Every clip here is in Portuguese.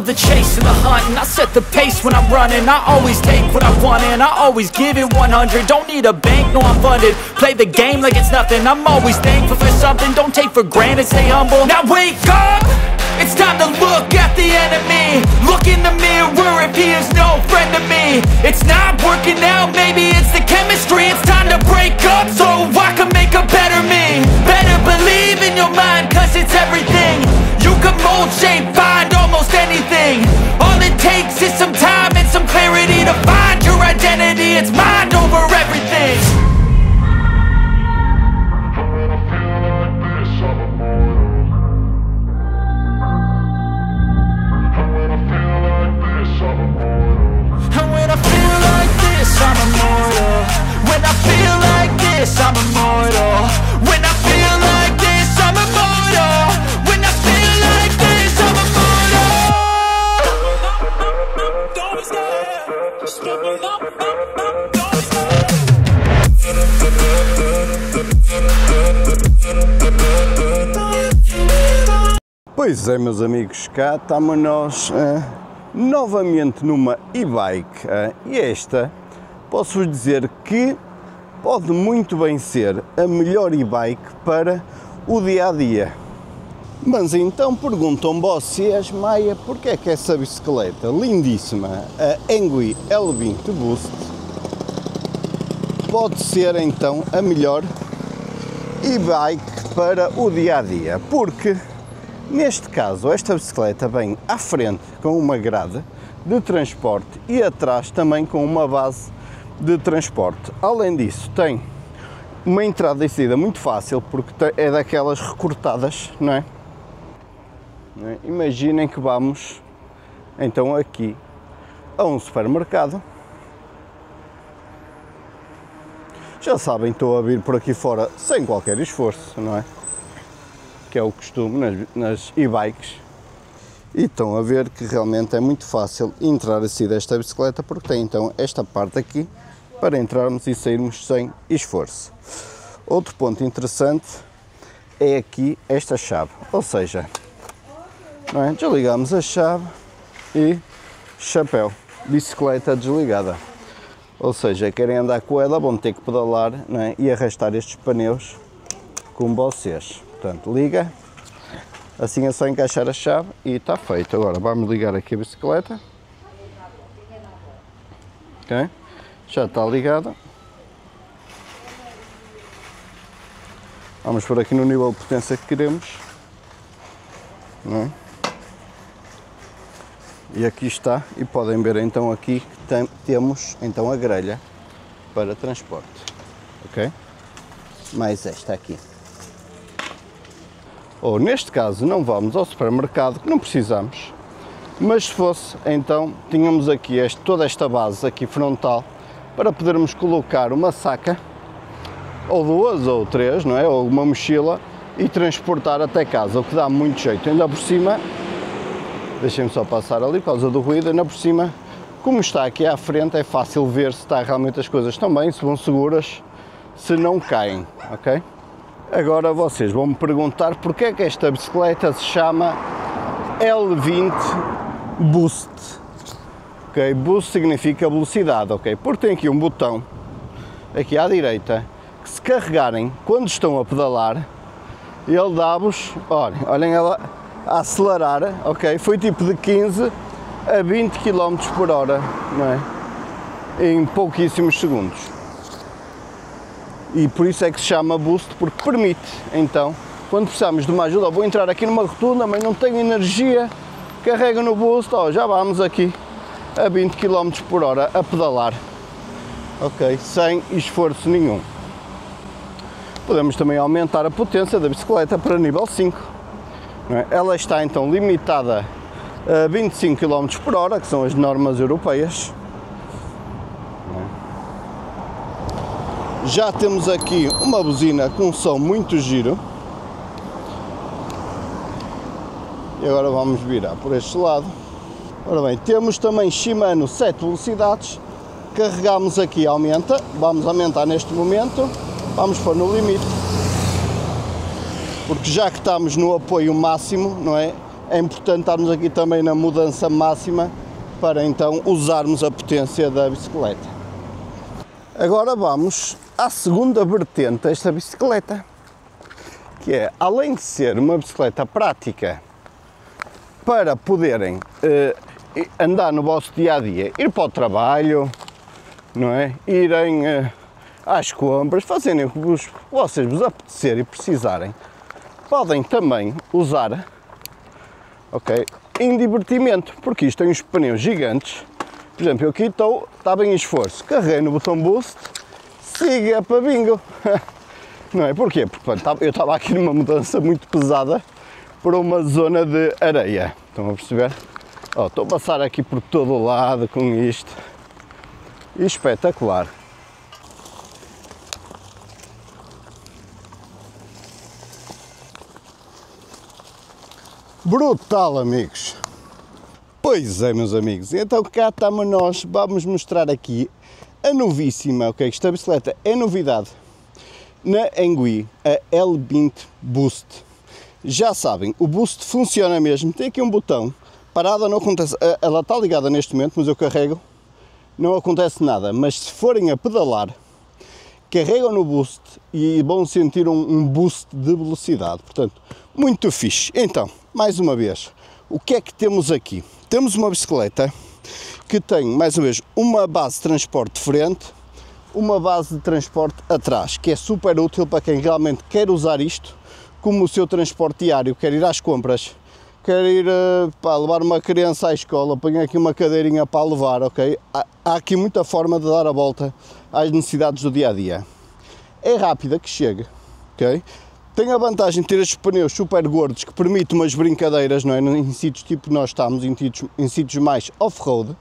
love the chase and the hunt, and I set the pace when I'm running. I always take what I want and I always give it 100. Don't need a bank, no I'm funded. Play the game like it's nothing. I'm always thankful for something. Don't take for granted, stay humble. Now wake up! It's time to look at the enemy. Look in the mirror if he is no friend to me. It's not working out, maybe it's the chemistry. It's time to break up so I can make a better me. Better believe in your mind, cause it's everything. You can mold, shape, find almost anything. All it takes is some time and some clarity to find your identity. It's mind over everything. I'm immortal. When I feel like this, I'm immortal. When I feel like this, I'm immortal. When I feel like this, I'm immortal. Pois é, meus amigos, cá estamos nós novamente numa e-bike e esta posso-vos dizer que pode muito bem ser a melhor e-bike para o dia-a-dia. Mas então perguntam vocês, Maia, porque é que essa bicicleta lindíssima, a Engui L20 Boost, pode ser então a melhor e-bike para o dia-a-dia? Porque, neste caso, esta bicicleta vem à frente com uma grade de transporte e atrás também com uma base de transporte. Além disso, tem uma entrada e saída muito fácil, porque é daquelas recortadas, não é? Imaginem que vamos então aqui a um supermercado. Já sabem, estou a vir por aqui fora sem qualquer esforço, não é? Que é o costume nas e-bikes. E estão a ver que realmente é muito fácil entrar e sair desta bicicleta, porque tem então esta parte aqui para entrarmos e sairmos sem esforço. Outro ponto interessante é aqui esta chave, ou seja, não é? Desligamos a chave e chapéu, bicicleta desligada. Ou seja, querem andar com ela, vão ter que pedalar, não é? E arrastar estes pneus com vocês. Portanto, liga, assim é só encaixar a chave e está feito. Agora vamos ligar aqui a bicicleta. Ok? Já está ligada. Vamos por aqui no nível de potência que queremos. Não é? E aqui está, e podem ver então aqui que temos então a grelha para transporte. Ok? Mais esta aqui. Ou neste caso não vamos ao supermercado, que não precisamos, mas se fosse, então tínhamos aqui toda esta base aqui frontal para podermos colocar uma saca, ou duas ou três, não é? Ou uma mochila e transportar até casa, o que dá muito jeito. Ainda por cima, deixem-me só passar ali por causa do ruído, ainda por cima, como está aqui à frente, é fácil ver se realmente as coisas estão bem, se vão seguras, se não caem, ok? Agora vocês vão me perguntar porque é que esta bicicleta se chama L20 Boost. Ok, Boost significa velocidade, ok? Porque tem aqui um botão, aqui à direita, que se carregarem quando estão a pedalar, ele dá-vos, olhem ela a acelerar, ok? Foi tipo de 15 a 20 km por hora, não é? Em pouquíssimos segundos. E por isso é que se chama Boost, porque permite, então, quando precisamos de uma ajuda, vou entrar aqui numa rotunda, mas não tenho energia, carrega no Boost, já vamos aqui a 20 km por hora a pedalar, ok? Sem esforço nenhum. Podemos também aumentar a potência da bicicleta para nível 5. Não é? Ela está então limitada a 25 km por hora, que são as normas europeias. Já temos aqui uma buzina com um som muito giro. E agora vamos virar por este lado. Ora bem, temos também Shimano 7 velocidades. Carregamos aqui, aumenta. Vamos aumentar neste momento. Vamos pôr no limite. Porque já que estamos no apoio máximo, não é? é importante estarmos aqui também na mudança máxima para então usarmos a potência da bicicleta. Agora vamos à segunda vertente desta bicicleta, que é, além de ser uma bicicleta prática para poderem andar no vosso dia-a-dia, ir para o trabalho, não é? Irem às compras, fazerem o que vocês vos apetecer e precisarem, podem também usar, ok, em divertimento, porque isto tem uns pneus gigantes. Por exemplo, eu aqui está bem em esforço, carreguei no botão boost, siga para bingo. Não é? Porquê? Porque eu estava aqui numa mudança muito pesada por uma zona de areia, estão a perceber? Oh, estou a passar aqui por todo o lado com isto, espetacular. Brutal, amigos. Pois é, meus amigos, então cá estamos nós, vamos mostrar aqui a novíssima, ok? Esta bicicleta é novidade na Engui, a L20 Boost. Já sabem, o Boost funciona mesmo, tem aqui um botão, parada não acontece, ela está ligada neste momento, mas eu carrego, não acontece nada, mas se forem a pedalar, carregam no Boost e vão sentir um boost de velocidade, portanto, muito fixe. Então, mais uma vez, o que é que temos aqui? Temos uma bicicleta que tem, mais uma vez, uma base de transporte de frente, uma base de transporte atrás, que é super útil para quem realmente quer usar isto como o seu transporte diário, quer ir às compras, quer ir levar uma criança à escola, põe aqui uma cadeirinha para levar, ok? Há aqui muita forma de dar a volta às necessidades do dia-a-dia. É rápida que chega, ok? Tem a vantagem de ter estes pneus super gordos que permitem umas brincadeiras, não é? Em sítios tipo nós estamos, em sítios mais off-road.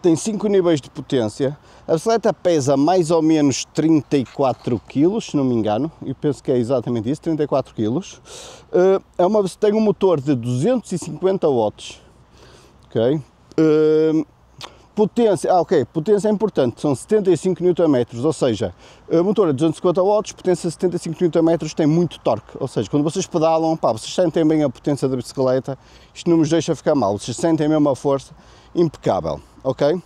Tem 5 níveis de potência. A bicicleta pesa mais ou menos 34 kg, se não me engano, e penso que é exatamente isso, 34 kg. Tem um motor de 250 watts, ok? Potência, potência é importante, são 75 Nm, ou seja, motor a 250 watts, potência 75 Nm, tem muito torque, ou seja, quando vocês pedalam, vocês sentem bem a potência da bicicleta, isto não vos deixa ficar mal, vocês sentem mesmo a força impecável, ok?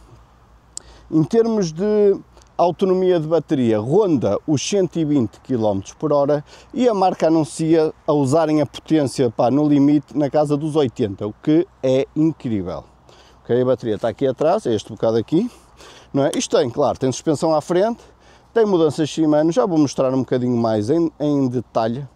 Em termos de autonomia de bateria, ronda os 120 km/h e a marca anuncia a usarem a potência no limite na casa dos 80, o que é incrível. Okay, a bateria está aqui atrás, é este bocado aqui, não é? Isto tem, claro, tem suspensão à frente, tem mudanças Shimano, já vou mostrar um bocadinho mais em detalhe,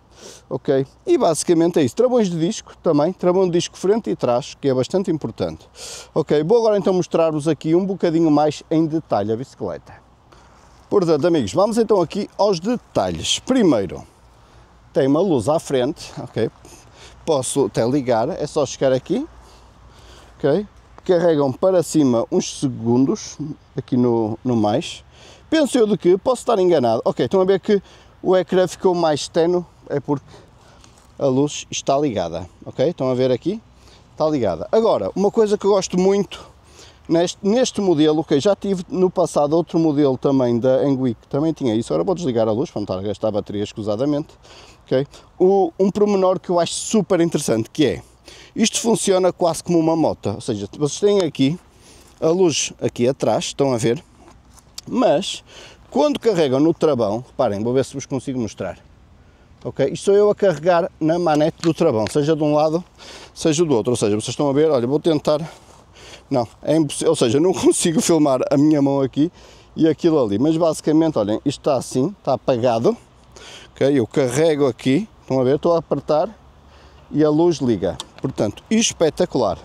ok? E basicamente é isso, travões de disco também, travão de disco frente e trás, que é bastante importante. Ok, vou agora então mostrar-vos aqui um bocadinho mais em detalhe a bicicleta. Portanto, amigos, vamos então aqui aos detalhes. Primeiro, tem uma luz à frente, ok? Posso até ligar, é só chegar aqui, ok? Carregam para cima uns segundos, aqui no mais. Penso eu de que, posso estar enganado, ok, estão a ver que o ecrã ficou mais tenue, é porque a luz está ligada, ok? Estão a ver aqui? Está ligada. Agora, uma coisa que eu gosto muito neste modelo, ok, já tive no passado outro modelo também da Engui, que também tinha isso, agora vou desligar a luz para não estar a gastar a bateria escusadamente, ok? Um pormenor que eu acho super interessante, que é, isto funciona quase como uma moto, ou seja, vocês têm aqui a luz aqui atrás, estão a ver, mas quando carregam no travão, reparem, vou ver se vos consigo mostrar, ok? Isto sou eu a carregar na manete do travão, seja de um lado, seja do outro, ou seja, vocês estão a ver, olha, vou tentar, não, é impossível, ou seja, não consigo filmar a minha mão aqui e aquilo ali, mas basicamente, olhem, isto está assim, está apagado, ok? Eu carrego aqui, estão a ver, estou a apertar e a luz liga, portanto, espetacular,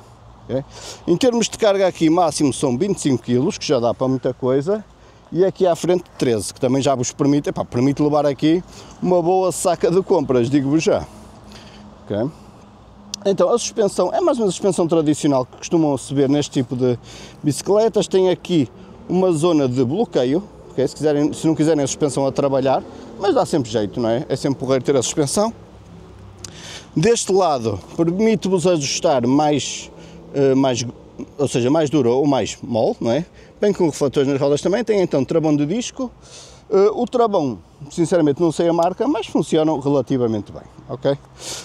okay? Em termos de carga aqui, máximo são 25 kg, que já dá para muita coisa, e aqui à frente 13, que também já vos permite, permite levar aqui uma boa saca de compras, digo-vos já, ok? Então, a suspensão é mais uma suspensão tradicional que costumam se ver neste tipo de bicicletas. Tem aqui uma zona de bloqueio, okay? Se não quiserem a suspensão a trabalhar, mas dá sempre jeito, não é? É sempre porreiro ter a suspensão. Deste lado, permite-vos ajustar ou seja, mais duro ou mais mole, não é? Bem com refletores nas rodas também. Tem então travão de disco, O travão, sinceramente não sei a marca, mas funcionam relativamente bem, ok?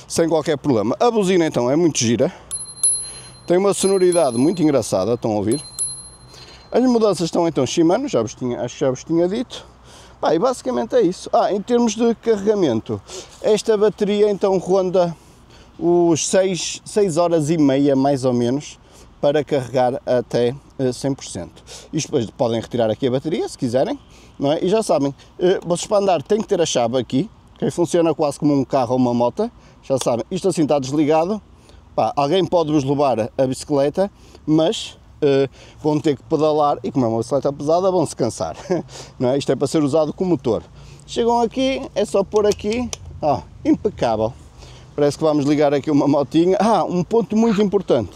Sem qualquer problema. A buzina então é muito gira, tem uma sonoridade muito engraçada, estão a ouvir? As mudanças estão então Shimano, acho que já vos tinha dito. E basicamente é isso. Em termos de carregamento, esta bateria então ronda os 6 horas e meia mais ou menos para carregar até 100%. Isto depois podem retirar aqui a bateria se quiserem, não é? E já sabem, vocês para andar têm que ter a chave aqui, que funciona quase como um carro ou uma moto, já sabem, isto assim está desligado, alguém pode-vos levar a bicicleta, mas vão ter que pedalar e como é uma bicicleta pesada vão-se cansar, não é? Isto é para ser usado com motor. Chegam aqui, é só pôr aqui, impecável. Parece que vamos ligar aqui uma motinha. Um ponto muito importante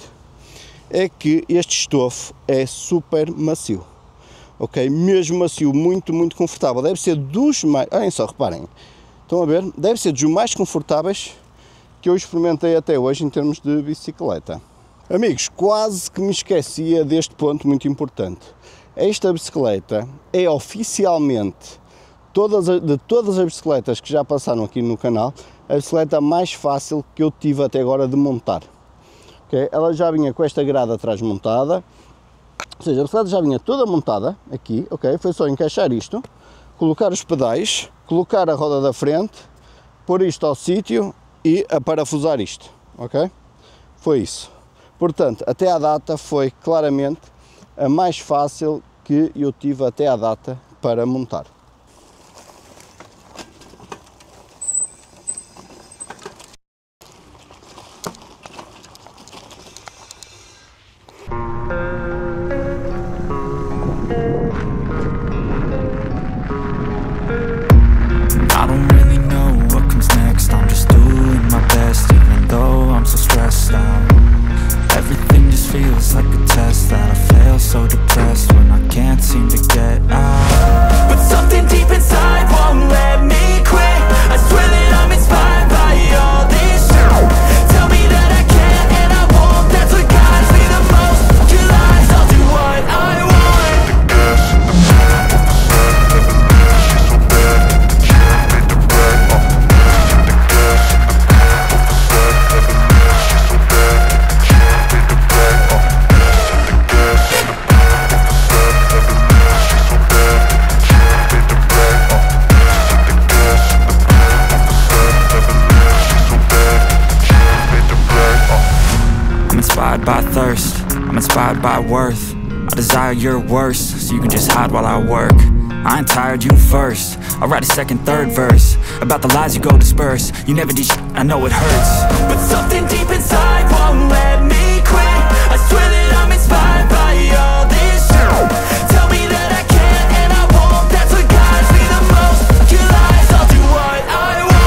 é que este estofo é super macio, ok? Mesmo macio, muito, muito confortável. Deve ser dos mais, olhem só, reparem, estão a ver? Deve ser dos mais confortáveis que eu experimentei até hoje em termos de bicicleta. Amigos, quase que me esquecia deste ponto muito importante. Esta bicicleta é oficialmente, de todas as bicicletas que já passaram aqui no canal, a bicicleta mais fácil que eu tive até agora de montar. Okay? Ela já vinha com esta grade atrás montada, ou seja, a bicicleta já vinha toda montada aqui, ok? Foi só encaixar isto, colocar os pedais, colocar a roda da frente, pôr isto ao sítio e parafusar isto, ok? Foi isso. Portanto, até à data foi claramente a mais fácil que eu tive até à data para montar. Feels like a test that I fail, so depressed when I can't seem to get out. But something deep inside won't let me quit. I swear that I'm inspired by all this shit. Tell me that I can and I won't. That's what guides me the most. Your lies, I'll do what I want. By thirst, I'm inspired by worth. I desire your worst, so you can just hide while I work. I ain't tired, you first. I'll write a second, third verse about the lies you go disperse. You never did shit, I know it hurts. But something deep inside won't let me quit. I swear that I'm inspired by all this shit. Tell me that I can and I won't. That's what guides me the most. Your lies, I'll do what I want.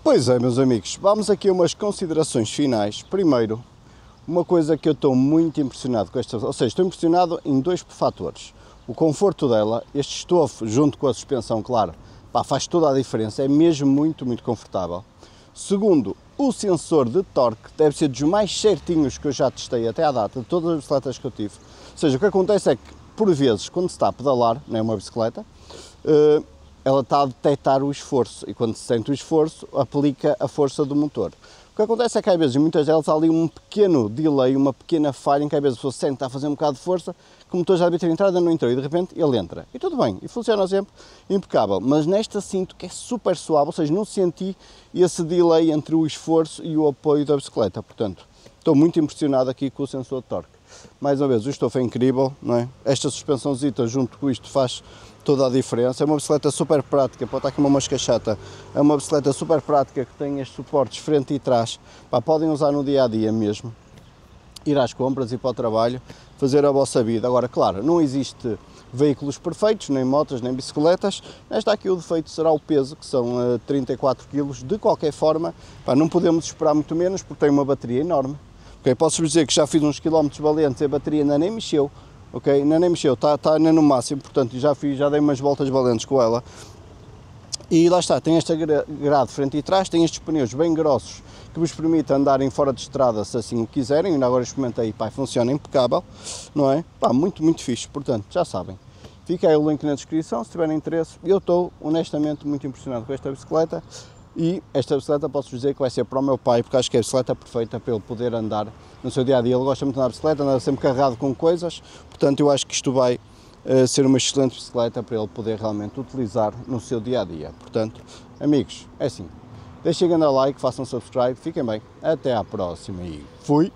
Pois é, meus amigos, vamos aqui a umas considerações finais. Primeiro, uma coisa que eu estou muito impressionado com esta, ou seja, estou impressionado em dois fatores. O conforto dela, este estofo junto com a suspensão, claro, faz toda a diferença, é mesmo muito, muito confortável. Segundo, o sensor de torque deve ser dos mais certinhos que eu já testei até à data, de todas as bicicletas que eu tive. Ou seja, o que acontece é que, por vezes, quando se está a pedalar, não é uma bicicleta, ela está a detectar o esforço e quando se sente o esforço aplica a força do motor. O que acontece é que às vezes, em muitas delas, há ali um pequeno delay, uma pequena falha em que às vezes a pessoa sente que está a fazer um bocado de força, que o motor já devia ter entrado, não entrou e de repente ele entra. E tudo bem, e funciona sempre impecável. Mas nesta sinto que é super suave, ou seja, não senti esse delay entre o esforço e o apoio da bicicleta. Portanto, estou muito impressionado aqui com o sensor de torque. Mais uma vez, o estofo é incrível, não é? Esta suspensãozita junto com isto faz toda a diferença. É uma bicicleta super prática, pode estar aqui uma mosca chata, é uma bicicleta super prática que tem estes suportes frente e trás, podem usar no dia a dia mesmo, ir às compras, ir para o trabalho, fazer a vossa vida. Agora, claro, não existe veículos perfeitos, nem motas, nem bicicletas. Nesta aqui o defeito será o peso, que são 34 kg. De qualquer forma, pá, não podemos esperar muito menos, porque tem uma bateria enorme. Okay? Posso-vos dizer que já fiz uns quilómetros valentes e a bateria ainda nem mexeu. Ok, ainda nem mexeu, está ainda no máximo, portanto já dei umas voltas valentes com ela. E lá está, tem esta grade frente e trás, tem estes pneus bem grossos que vos permite andarem fora de estrada se assim o quiserem. Ainda agora experimentei, pá, funciona impecável, não é? Pá, muito fixe, portanto, já sabem. Fica aí o link na descrição, se tiverem interesse. Eu estou honestamente muito impressionado com esta bicicleta. E esta bicicleta posso dizer que vai ser para o meu pai, porque acho que é a bicicleta perfeita para ele poder andar no seu dia a dia. Ele gosta muito de andar de bicicleta, anda sempre carregado com coisas, portanto eu acho que isto vai ser uma excelente bicicleta para ele poder realmente utilizar no seu dia a dia. Portanto, amigos, é assim, deixem um like, façam subscribe, fiquem bem, até à próxima e fui!